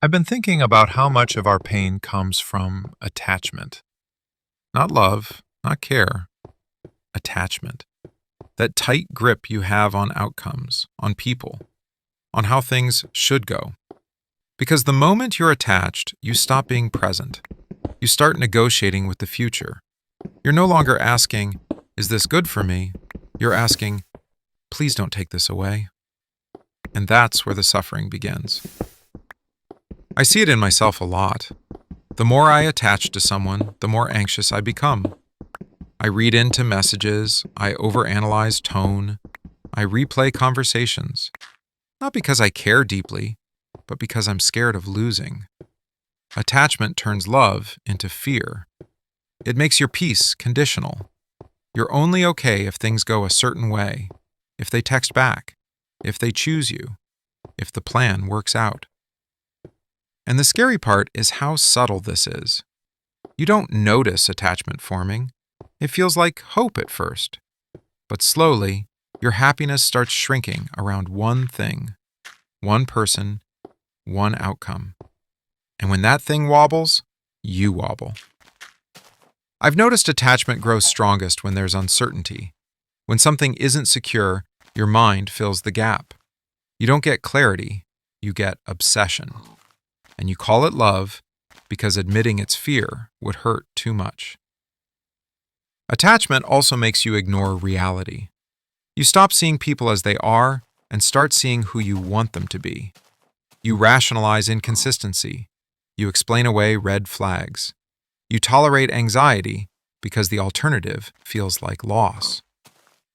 I've been thinking about how much of our pain comes from attachment. Not love, not care, attachment. That tight grip you have on outcomes, on people, on how things should go. Because the moment you're attached, you stop being present. You start negotiating with the future. You're no longer asking, is this good for me? You're asking, please don't take this away. And that's where the suffering begins. I see it in myself a lot. The more I attach to someone, the more anxious I become. I read into messages, I overanalyze tone, I replay conversations. Not because I care deeply, but because I'm scared of losing. Attachment turns love into fear. It makes your peace conditional. You're only okay if things go a certain way, if they text back, if they choose you, if the plan works out. And the scary part is how subtle this is. You don't notice attachment forming. It feels like hope at first. But slowly, your happiness starts shrinking around one thing, one person, one outcome. And when that thing wobbles, you wobble. I've noticed attachment grows strongest when there's uncertainty. When something isn't secure, your mind fills the gap. You don't get clarity, you get obsession. And you call it love because admitting it's fear would hurt too much. Attachment also makes you ignore reality. You stop seeing people as they are and start seeing who you want them to be. You rationalize inconsistency. You explain away red flags. You tolerate anxiety because the alternative feels like loss.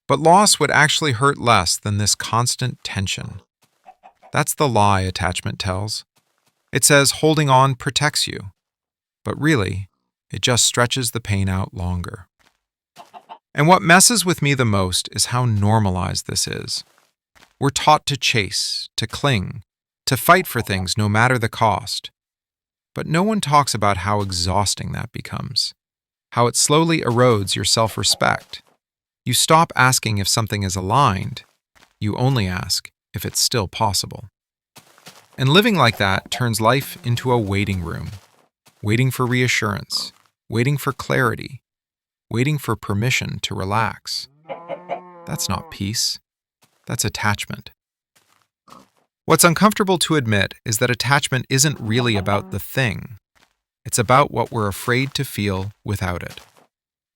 But loss would actually hurt less than this constant tension. That's the lie attachment tells. It says holding on protects you, but really, it just stretches the pain out longer. And what messes with me the most is how normalized this is. We're taught to chase, to cling, to fight for things no matter the cost. But no one talks about how exhausting that becomes, how it slowly erodes your self-respect. You stop asking if something is aligned, you only ask if it's still possible. And living like that turns life into a waiting room, waiting for reassurance, waiting for clarity, waiting for permission to relax. That's not peace. That's attachment. What's uncomfortable to admit is that attachment isn't really about the thing. It's about what we're afraid to feel without it.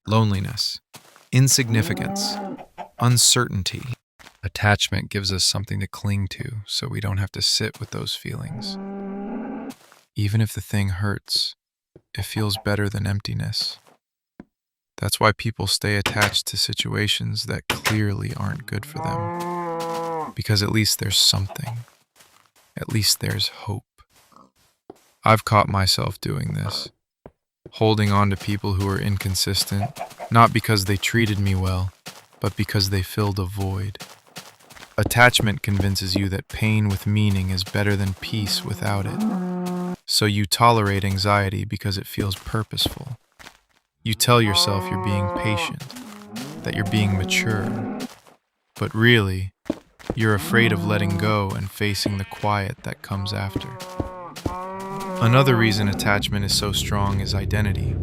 Loneliness, insignificance, uncertainty. Attachment gives us something to cling to so we don't have to sit with those feelings. Even if the thing hurts, it feels better than emptiness. That's why people stay attached to situations that clearly aren't good for them. Because at least there's something. At least there's hope. I've caught myself doing this. Holding on to people who are inconsistent, not because they treated me well, but because they filled a void. Attachment convinces you that pain with meaning is better than peace without it. So you tolerate anxiety because it feels purposeful. You tell yourself you're being patient, that you're being mature. But really, you're afraid of letting go and facing the quiet that comes after. Another reason attachment is so strong is identity.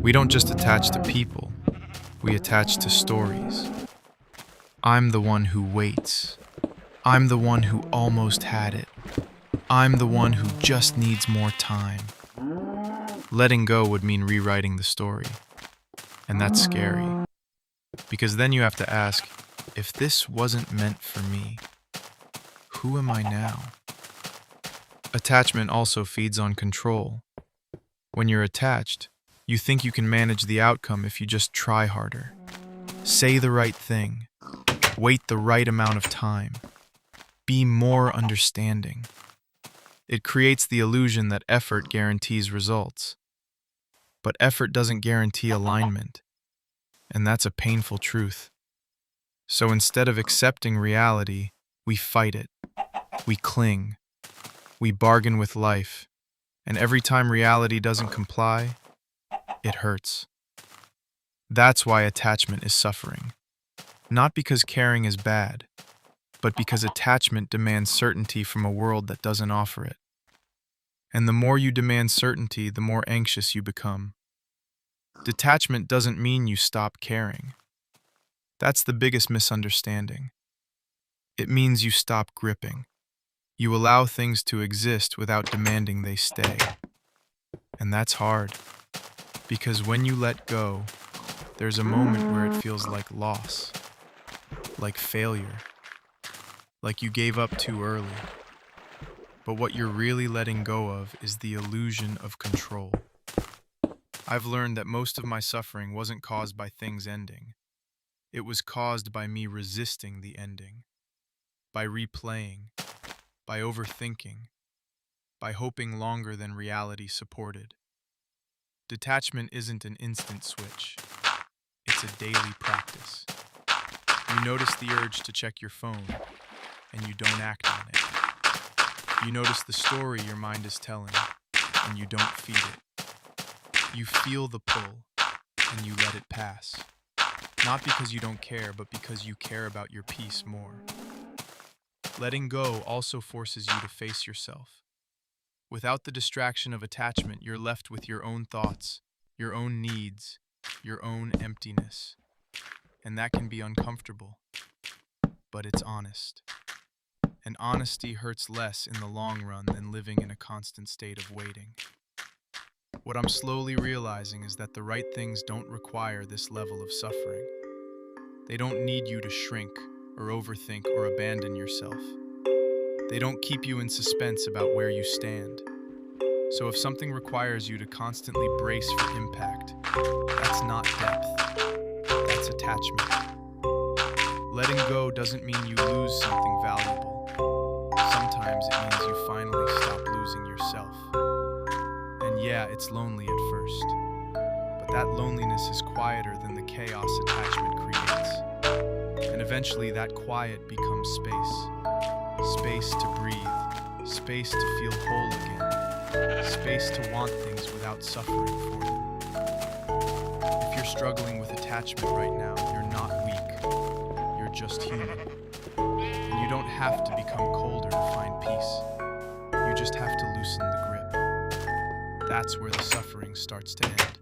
We don't just attach to people, we attach to stories. I'm the one who waits. I'm the one who almost had it. I'm the one who just needs more time. Letting go would mean rewriting the story. And that's scary. Because then you have to ask, if this wasn't meant for me, who am I now? Attachment also feeds on control. When you're attached, you think you can manage the outcome if you just try harder. Say the right thing. Wait the right amount of time. Be more understanding. It creates the illusion that effort guarantees results. But effort doesn't guarantee alignment. And that's a painful truth. So instead of accepting reality, we fight it. We cling. We bargain with life. And every time reality doesn't comply, it hurts. That's why attachment is suffering. Not because caring is bad, but because attachment demands certainty from a world that doesn't offer it. And the more you demand certainty, the more anxious you become. Detachment doesn't mean you stop caring. That's the biggest misunderstanding. It means you stop gripping. You allow things to exist without demanding they stay. And that's hard, because when you let go, there's a moment where it feels like loss, like failure, like you gave up too early. But what you're really letting go of is the illusion of control. I've learned that most of my suffering wasn't caused by things ending. It was caused by me resisting the ending, by replaying, by overthinking, by hoping longer than reality supported. Detachment isn't an instant switch. It's a daily practice. You notice the urge to check your phone, and you don't act on it. You notice the story your mind is telling, and you don't feed it. You feel the pull, and you let it pass. Not because you don't care, but because you care about your peace more. Letting go also forces you to face yourself. Without the distraction of attachment, you're left with your own thoughts, your own needs, your own emptiness. And that can be uncomfortable, but it's honest. And honesty hurts less in the long run than living in a constant state of waiting. What I'm slowly realizing is that the right things don't require this level of suffering. They don't need you to shrink or overthink or abandon yourself. They don't keep you in suspense about where you stand. So if something requires you to constantly brace for impact, that's not depth, that's attachment. Letting go doesn't mean you lose something valuable. Sometimes it means you finally stop losing yourself. And yeah, it's lonely at first, but that loneliness is quieter than the chaos attachment creates. And eventually that quiet becomes space. Space to breathe, space to feel whole again, space to want things without suffering for them. If you're struggling with attachment right now, you're not weak, you're just human. And you don't have to become colder to find peace. You just have to loosen the grip. That's where the suffering starts to end.